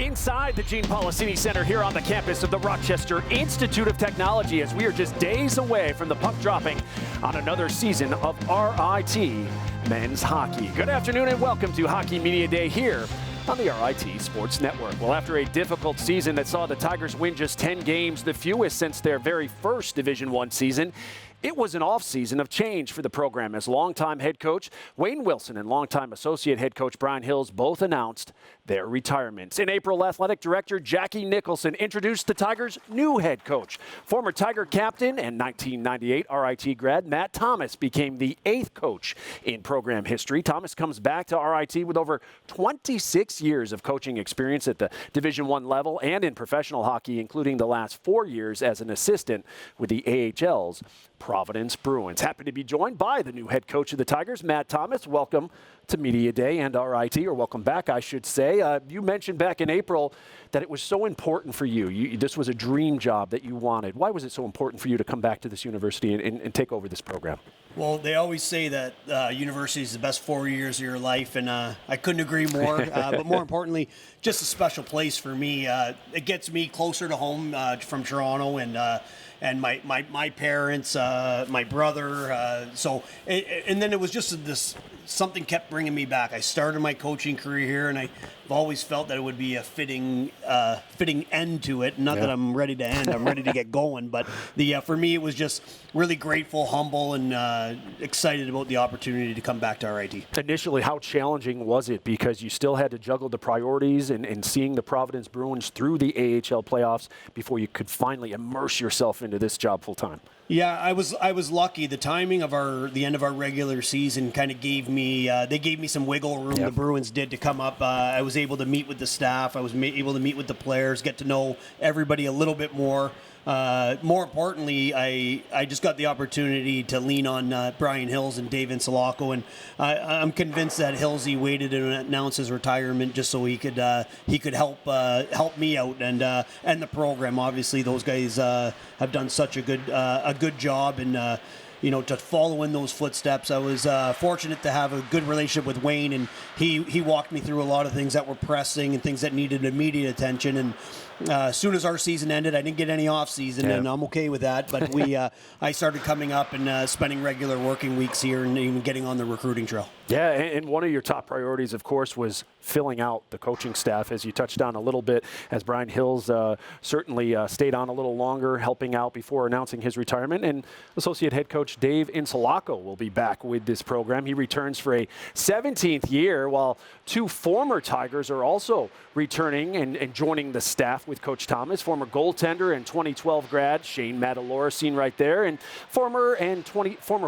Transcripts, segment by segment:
Inside the Gene Policini Center here on the campus of the Rochester Institute of Technology, as we are just days away from the puck dropping on another season of RIT men's hockey. Good afternoon and welcome to Hockey Media Day here on the RIT Sports Network. Well, after a difficult season that saw the Tigers win just 10 games, the fewest since their very first Division I season, it was an off-season of change for the program as longtime head coach Wayne Wilson and longtime associate head coach Brian Hills both announced their retirements. In April, athletic director Jackie Nicholson introduced the Tigers' new head coach. Former Tiger captain and 1998 RIT grad Matt Thomas became the 8th coach in program history. Thomas comes back to RIT with over 26 years of coaching experience at the Division I level and in professional hockey, including the last 4 years as an assistant with the AHL's Providence Bruins. Happy to be joined by the new head coach of the Tigers, Matt Thomas. Welcome to Media Day and RIT, or welcome back, I should say. You mentioned back in April that it was so important for you. This was a dream job that you wanted. Why was it so important for you to come back to this university and take over this program? Well, they always say that university is the best 4 years of your life, and I couldn't agree more. But more importantly, just a special place for me. It gets me closer to home from Toronto, and my parents, my brother. And then it was just this, something kept bringing me back. I started my coaching career here, and I've always felt that it would be a fitting end to it. Not that I'm ready to end, I'm ready to get going. But for me, it was just really grateful, humble, and excited about the opportunity to come back to RIT. Initially, how challenging was it? Because you still had to juggle the priorities and seeing the Providence Bruins through the AHL playoffs before you could finally immerse yourself into this job full time. Yeah, I was lucky. The timing of the end of our regular season kind of gave me they gave me some wiggle room. Yep. The Bruins did to come up. I was able to meet with the staff. I was able to meet with the players, get to know everybody a little bit more. More importantly, I just got the opportunity to lean on Brian Hills and Dave Insulacco, and I'm convinced that Hillsy waited to announce his retirement just so he could help me out and the program. Obviously, those guys have done such a good job, and to follow in those footsteps. I was fortunate to have a good relationship with Wayne, and he walked me through a lot of things that were pressing and things that needed immediate attention. And as soon as our season ended, I didn't get any off season, and I'm okay with that. But I started coming up and spending regular working weeks here and even getting on the recruiting trail. Yeah, and one of your top priorities, of course, was filling out the coaching staff, as you touched on a little bit, as Brian Hills certainly stayed on a little longer, helping out before announcing his retirement. And associate head coach Dave Insulacco will be back with this program. He returns for a 17th year, while 2 former Tigers are also returning and joining the staff with Coach Thomas. Former goaltender and 2012 grad Shane Matalora, seen right there, and former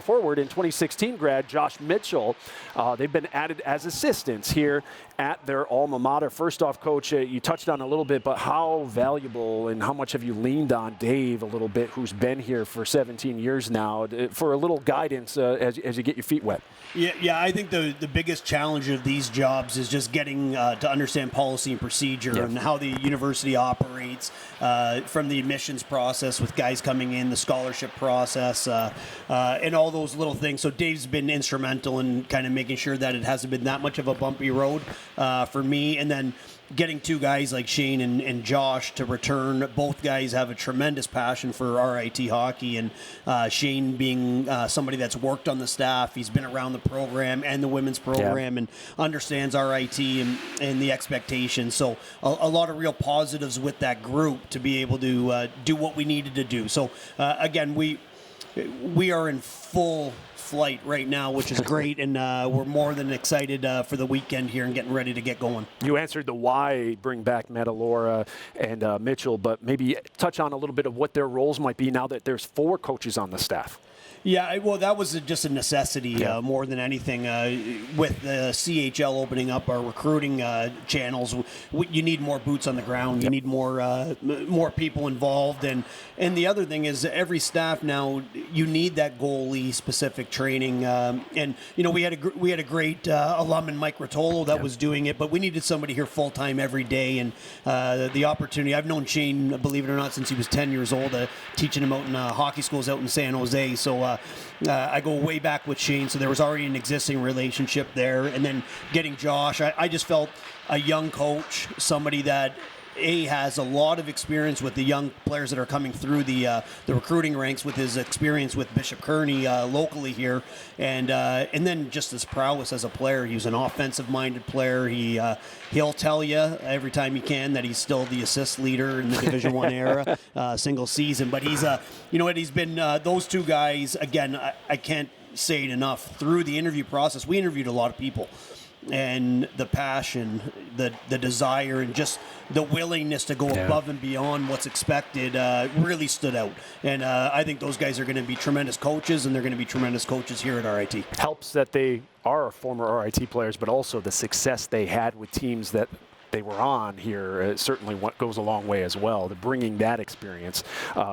forward and 2016 grad Josh Mitchell. They've been added as assistants here at their alma mater. First off, Coach, you touched on a little bit, but how valuable and how much have you leaned on Dave a little bit, who's been here for 17 years now, for a little guidance as you get your feet wet? Yeah, I think the biggest challenge of these jobs is just getting to understand policy and procedure and how the university operates, from the admissions process with guys coming in, the scholarship process, and all those little things. So Dave's been instrumental in kind of making sure that it hasn't been that much of a bumpy road for me. And then getting 2 guys like Shane and Josh to return. Both guys have a tremendous passion for RIT hockey, and Shane being somebody that's worked on the staff, he's been around the program and the women's program and understands RIT and the expectations. So a lot of real positives with that group to be able to do what we needed to do. So again, we are in full flight right now, which is great, and we're more than excited for the weekend here and getting ready to get going. You answered the why bring back Matalora and Mitchell, but maybe touch on a little bit of what their roles might be now that there's 4 coaches on the staff. Yeah, well, that was just a necessity more than anything. With the CHL opening up our recruiting channels, you need more boots on the ground. You need more people involved, and the other thing is every staff now, you need that goalie specific training. And we had a great alum in Mike Rotolo that was doing it, but we needed somebody here full time every day. And the opportunity, I've known Shane, believe it or not, since he was 10 years old, teaching him out in hockey schools out in San Jose. So I go way back with Shane, so there was already an existing relationship there. And then getting Josh, I just felt a young coach, somebody that has a lot of experience with the young players that are coming through the recruiting ranks, with his experience with Bishop Kearney locally here, and then just his prowess as a player. He's an offensive-minded player. He'll tell you every time he can that he's still the assist leader in the Division I era, single season. But he's he's been those two guys again. I can't say it enough. Through the interview process, we interviewed a lot of people. And the passion, the desire, and just the willingness to go above and beyond what's expected really stood out. And I think those guys are going to be tremendous coaches, and they're going to be tremendous coaches here at RIT. Helps that they are former RIT players, but also the success they had with teams that they were on here certainly goes a long way as well. To bringing that experience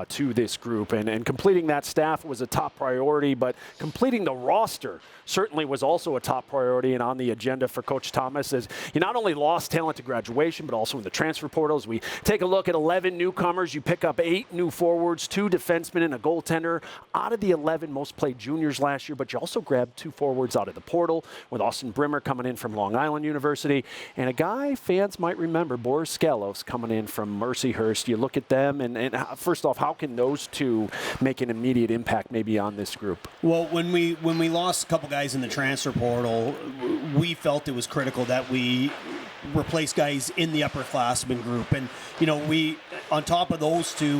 to this group and completing that staff was a top priority, but completing the roster certainly was also a top priority and on the agenda for Coach Thomas, as he not only lost talent to graduation, but also in the transfer portals. We take a look at 11 newcomers. You pick up 8 new forwards, 2 defensemen, and a goaltender. Out of the 11, most played juniors last year, but you also grabbed 2 forwards out of the portal, with Austin Brimmer coming in from Long Island University, and a guy fans might remember, Boris Skalos, coming in from Mercyhurst. You look at them, and first off, how can those two make an immediate impact maybe on this group? Well, when we lost a couple guys in the transfer portal, we felt it was critical that we replace guys in the upperclassmen group. And, we, on top of those two,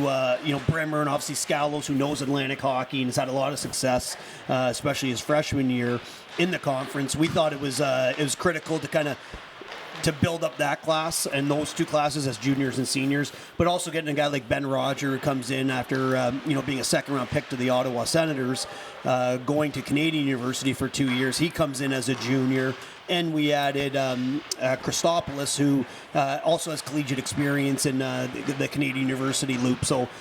Brimmer and obviously Skalos, who knows Atlantic hockey and has had a lot of success, especially his freshman year in the conference, we thought it was critical to build up that class and those 2 classes as juniors and seniors, but also getting a guy like Ben Roger, who comes in after being a second-round pick to the Ottawa Senators, going to Canadian University for 2 years. He comes in as a junior. And we added Christopoulos, who also has collegiate experience in the Canadian University loop.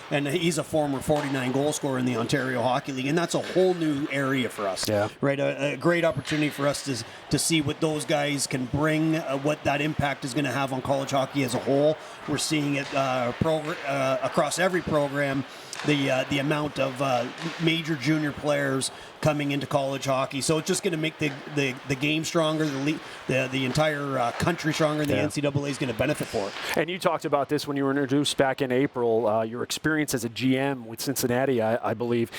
And he's a former 49 goal scorer in the Ontario Hockey League, and that's a whole new area for us. Yeah. Right, a great opportunity for us to see what those guys can bring, what that impact is going to have on college hockey as a whole. We're seeing it across every program. The amount of major junior players coming into college hockey, so it's just going to make the game stronger, the entire country stronger, and the NCAA is going to benefit for it. And you talked about this when you were introduced back in April, your experience as a GM with Cincinnati, I believe.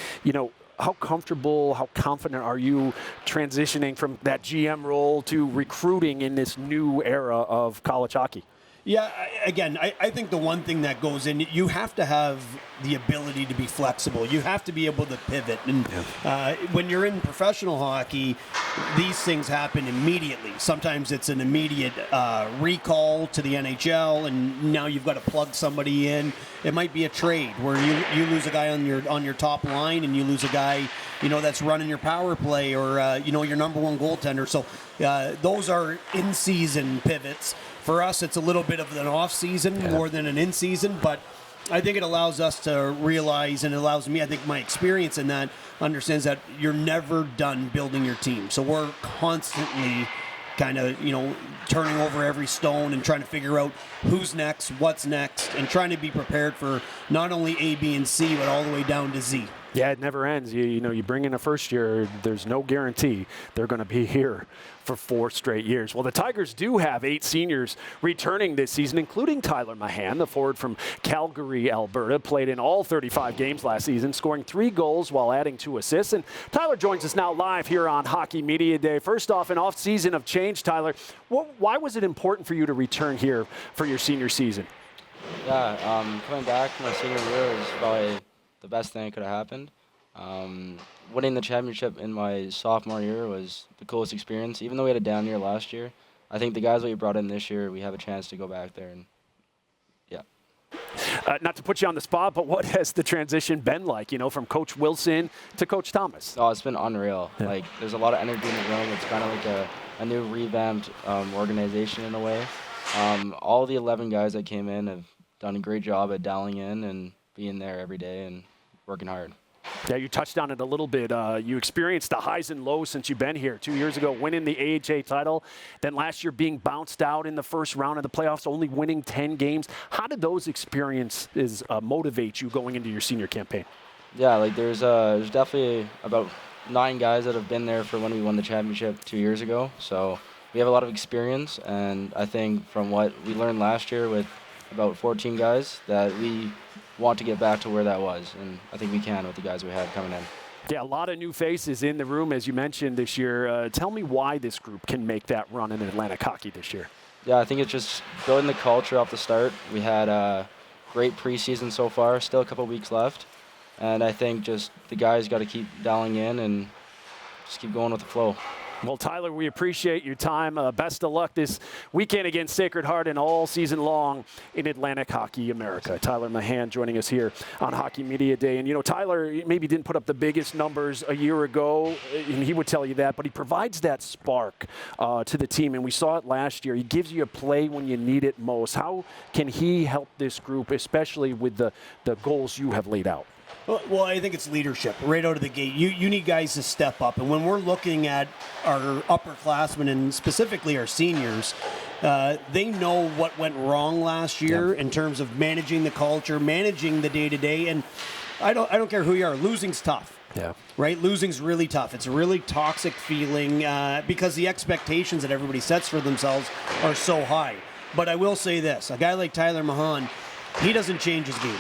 How comfortable, how confident are you transitioning from that GM role to recruiting in this new era of college hockey? Yeah, I think the one thing that goes in, you have to have the ability to be flexible. You have to be able to pivot. And when you're in professional hockey, these things happen immediately. Sometimes it's an immediate recall to the NHL, and now you've got to plug somebody in. It might be a trade where you lose a guy on your top line, and you lose a guy that's running your power play, or your number one goaltender. So those are in-season pivots. For us, it's a little bit of an off-season more than an in-season, but I think it allows us to realize, and it allows me, I think my experience in that understands that you're never done building your team. So we're constantly kind of, turning over every stone and trying to figure out who's next, what's next, and trying to be prepared for not only A, B, and C, but all the way down to Z. Yeah, it never ends. You bring in a first year, there's no guarantee they're going to be here for 4 straight years. Well, the Tigers do have 8 seniors returning this season, including Tyler Mahan, the forward from Calgary, Alberta, played in all 35 games last season, scoring 3 goals while adding 2 assists. And Tyler joins us now live here on Hockey Media Day. First off, an off-season of change, Tyler. Why was it important for you to return here for your senior season? Yeah, coming back from my senior year was probably the best thing that could have happened. Winning the championship in my sophomore year was the coolest experience. Even though we had a down year last year, I think the guys that we brought in this year, we have a chance to go back there and, yeah. Not to put you on the spot, but what has the transition been like, from Coach Wilson to Coach Thomas? Oh, it's been unreal. Yeah. Like, there's a lot of energy in the room. It's kind of like a new revamped organization in a way. All the 11 guys that came in have done a great job at dialing in and being there every day and working hard. Yeah, you touched on it a little bit. You experienced the highs and lows since you've been here. 2 years ago, winning the AHA title. Then last year, being bounced out in the first round of the playoffs, only winning 10 games. How did those experiences motivate you going into your senior campaign? Yeah, like there's definitely about 9 guys that have been there for when we won the championship 2 years ago. So we have a lot of experience, and I think from what we learned last year with about 14 guys that we want to get back to where that was, and I think we can with the guys we had coming in. Yeah, a lot of new faces in the room, as you mentioned this year. Tell me why this group can make that run in Atlantic hockey this year. Yeah, I think it's just building the culture off the start. We had a great preseason so far, still a couple weeks left. And I think just the guys got to keep dialing in and just keep going with the flow. Well, Tyler, we appreciate your time. Best of luck this weekend against Sacred Heart and all season long in Atlantic Hockey America. Tyler Mahan joining us here on Hockey Media Day. And, you know, Tyler maybe didn't put up the biggest numbers a year ago, and he would tell you that, but he provides that spark to the team. And we saw it last year. He gives you a play when you need it most. How can he help this group, especially with the goals you have laid out? Well, I think it's leadership right out of the gate. You need guys to step up. And when we're looking at our upperclassmen and specifically our seniors, they know what went wrong last year in terms of managing the culture, managing the day-to-day. And I don't care who you are. Losing's tough. Yeah. Right? Losing's really tough. It's a really toxic feeling because the expectations that everybody sets for themselves are so high. But I will say this. A guy like Tyler Mahan, he doesn't change his game.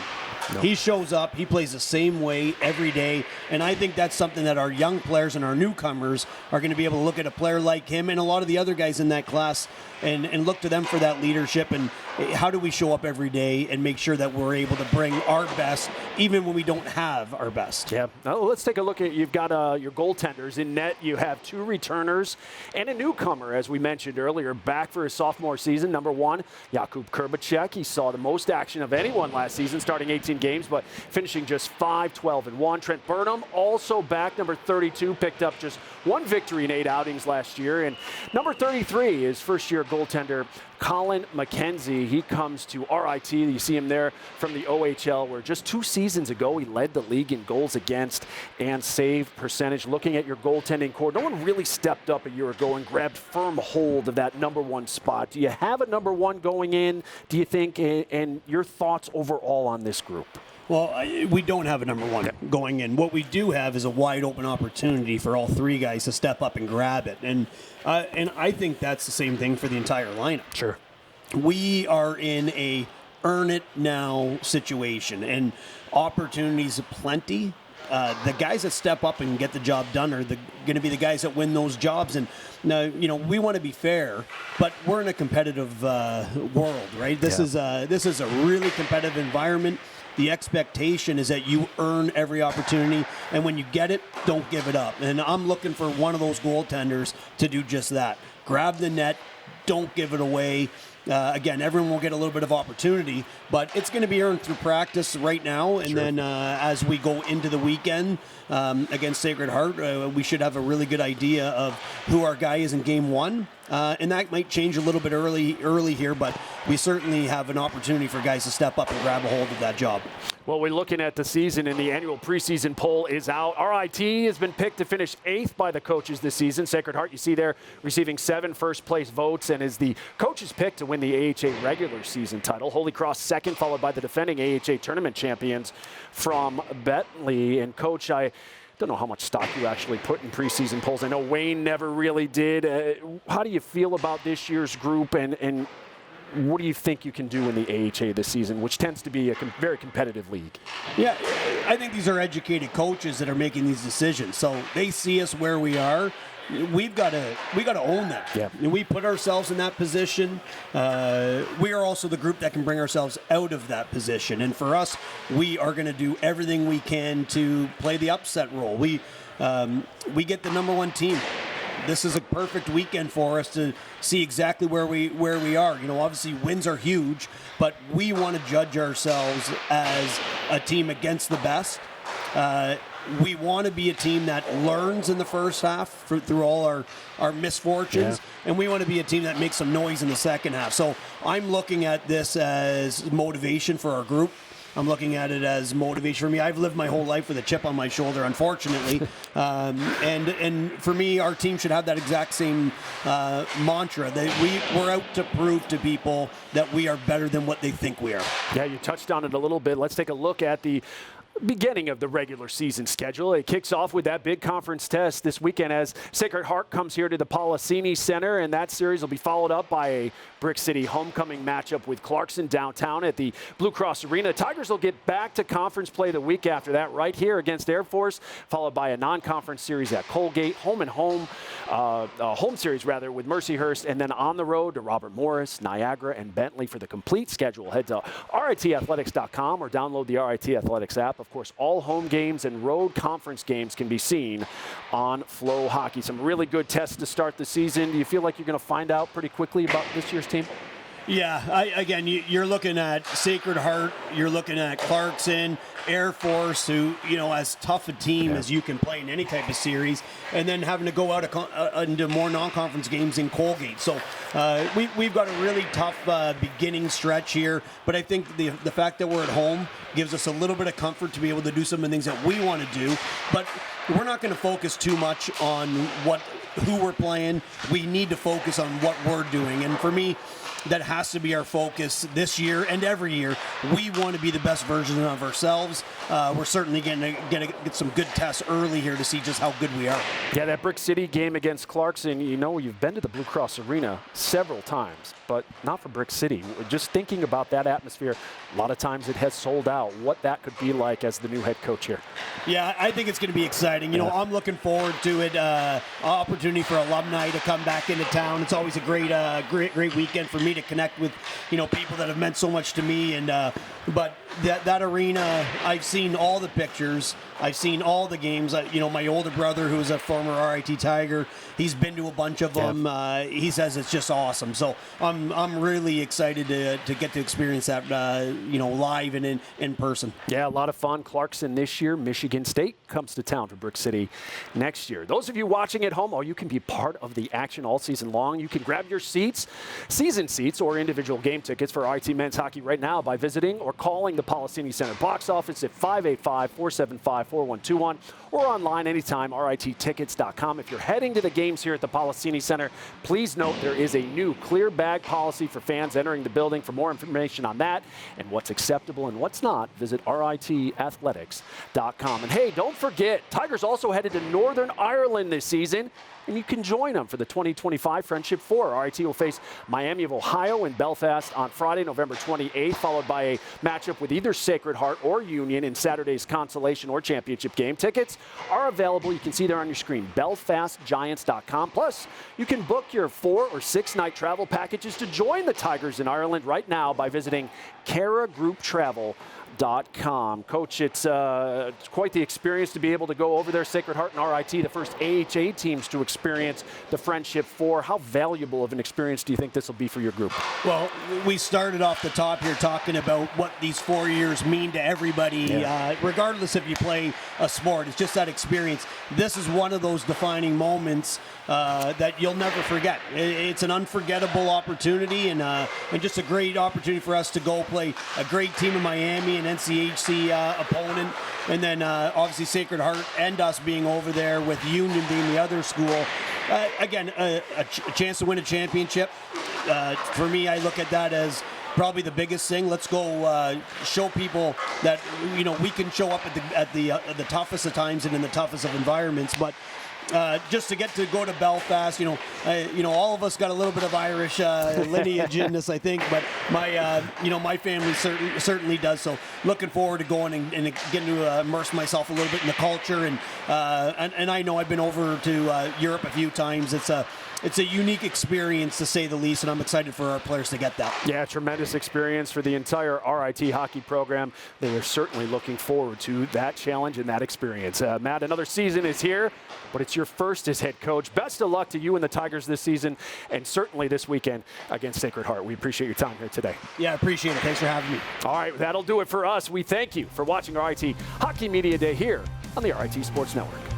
No. He shows up, he plays the same way every day, and I think that's something that our young players and our newcomers are going to be able to look at a player like him and a lot of the other guys in that class and look to them for that leadership. And how do we show up every day and make sure that we're able to bring our best even when we don't have our best? Yeah. Now, let's take a look at, you've got your goaltenders in net. You have 2 returners and a newcomer, as we mentioned earlier, back for his sophomore season. Number 1, Jakub Kurbacek. He saw the most action of anyone last season, starting 18 games, but finishing just 5-12-1. Trent Burnham also back. Number 32 picked up just 1 victory in 8 outings last year. And number 33 is first-year goaltender Colin McKenzie. He comes to RIT. You see him there from the OHL, where just 2 seasons ago he led the league in goals against and save percentage. Looking at your goaltending core, no one really stepped up a year ago and grabbed firm hold of that number 1 spot. Do you have a number 1 going in, do you think, and your thoughts overall on this group? Well, we don't have a number 1 going in. What we do have is a wide open opportunity for all 3 guys to step up and grab it. And I think that's the same thing for the entire lineup. Sure. We are in a earn it now situation, and opportunities aplenty. The guys that step up and get the job done are going to be the guys that win those jobs. And now, you know, we want to be fair, but we're in a competitive world, right? This is a really competitive environment. The expectation is that you earn every opportunity, and when you get it, don't give it up. And I'm looking for one of those goaltenders to do just that. Grab the net, don't give it away. Again, everyone will get a little bit of opportunity, but it's going to be earned through practice right now. And then as we go into the weekend against Sacred Heart, we should have a really good idea of who our guy is in game 1. And that might change a little bit early here, but we certainly have an opportunity for guys to step up and grab a hold of that job. Well, we're looking at the season, and the annual preseason poll is out. RIT has been picked to finish 8th by the coaches this season. Sacred Heart, you see there, receiving 7 first-place votes and is the coaches' pick to win the AHA regular season title. Holy Cross 2nd, followed by the defending AHA tournament champions from Bentley. And, Coach, I don't know how much stock you actually put in preseason polls. I know Wayne never really did. How do you feel about this year's group, and what do you think you can do in the AHA this season, which tends to be a very competitive league? Yeah, I think these are educated coaches that are making these decisions. So they see us where we are. We got to own that. Yeah. We put ourselves in that position. We are also the group that can bring ourselves out of that position. And for us, we are going to do everything we can to play the upset role. We get the number 1 team. This is a perfect weekend for us to see exactly where we are. You know, obviously wins are huge, but we want to judge ourselves as a team against the best. We want to be a team that learns in the first half through all our misfortunes, and we want to be a team that makes some noise in the second half. So I'm looking at this as motivation for our group. I'm looking at it as motivation for me. I've lived my whole life with a chip on my shoulder, unfortunately. And for me, our team should have that exact same mantra, that we're out to prove to people that we are better than what they think we are. Yeah, you touched on it a little bit. Let's take a look at the beginning of the regular season schedule. It kicks off with that big conference test this weekend as Sacred Heart comes here to the Policini Center, and that series will be followed up by a Brick City homecoming matchup with Clarkson downtown at the Blue Cross Arena. Tigers will get back to conference play the week after that right here against Air Force, followed by a non-conference series at Colgate, home series rather with Mercyhurst, and then on the road to Robert Morris, Niagara, and Bentley. For the complete schedule, head to RITathletics.com or download the RIT Athletics app. Of course, all home games and road conference games can be seen on Flow Hockey. Some really good tests to start the season. Do you feel like you're going to find out pretty quickly about this year's team? Yeah, you're looking at Sacred Heart, you're looking at Clarkson, Air Force, who, as tough a team as you can play in any type of series, and then having to go out into more non-conference games in Colgate. So we've got a really tough beginning stretch here, but I think the fact that we're at home gives us a little bit of comfort to be able to do some of the things that we want to do, but we're not going to focus too much on who we're playing. We need to focus on what we're doing, and for me, that has to be our focus this year and every year. We want to be the best version of ourselves. We're certainly going to get some good tests early here to see just how good we are. Yeah, that Brick City game against Clarkson, you've been to the Blue Cross Arena several times, but not for Brick City. Just thinking about that atmosphere, a lot of times it has sold out. What that could be like as the new head coach here. Yeah, I think it's going to be exciting. I'm looking forward to it. Opportunity for alumni to come back into town. It's always a great weekend for me to connect with, people that have meant so much to me. And but that arena, I've seen all the pictures. I've seen all the games. My older brother, who is a former RIT Tiger, he's been to a bunch of them. He says it's just awesome. So I'm really excited to get to experience that, live and in person. Yeah, a lot of fun. Clarkson this year. Michigan State comes to town for Brick City next year. Those of you watching at home, you can be part of the action all season long. You can grab your seats, season seats, or individual game tickets for RIT Men's Hockey right now by visiting or calling the Policini Center box office at 585-475-4121 or online anytime, RITtickets.com. If you're heading to the games here at the Policini Center, please note there is a new clear bag policy for fans entering the building. For more information on that and what's acceptable and what's not, visit RITathletics.com. And hey, don't forget, Tigers also headed to Northern Ireland this season, and you can join them for the 2025 Friendship 4. RIT will face Miami of Ohio in Belfast on Friday, November 28th, followed by a matchup with either Sacred Heart or Union in Saturday's consolation or championship game. Tickets are available. You can see there on your screen, belfastgiants.com. Plus, you can book your 4 or 6 night travel packages to join the Tigers in Ireland right now by visiting caragrouptravel.com. Coach, it's quite the experience to be able to go over there. Sacred Heart and RIT, the first AHA teams to experience the Friendship 4. How valuable of an experience do you think this will be for your group? Well, we started off the top here talking about what these 4 years mean to everybody, regardless if you play a sport. It's just that experience. This is one of those defining moments that you'll never forget. It's an unforgettable opportunity and just a great opportunity for us to go play a great team in Miami, an NCHC opponent, and then obviously Sacred Heart and us being over there with Union being the other school. Again, a chance to win a championship. For me, I look at that as probably the biggest thing. Let's go show people that we can show up at the toughest of times and in the toughest of environments. But just to get to go to Belfast, all of us got a little bit of Irish lineage in us, I think, but my family certainly does. So looking forward to going and getting to immerse myself a little bit in the culture, and I know I've been over to Europe a few times. It's a unique experience, to say the least, and I'm excited for our players to get that. Yeah, tremendous experience for the entire RIT hockey program. They are certainly looking forward to that challenge and that experience. Matt, another season is here, but it's your first as head coach. Best of luck to you and the Tigers this season, and certainly this weekend against Sacred Heart. We appreciate your time here today. Yeah, I appreciate it. Thanks for having me. All right, that'll do it for us. We thank you for watching RIT Hockey Media Day here on the RIT Sports Network.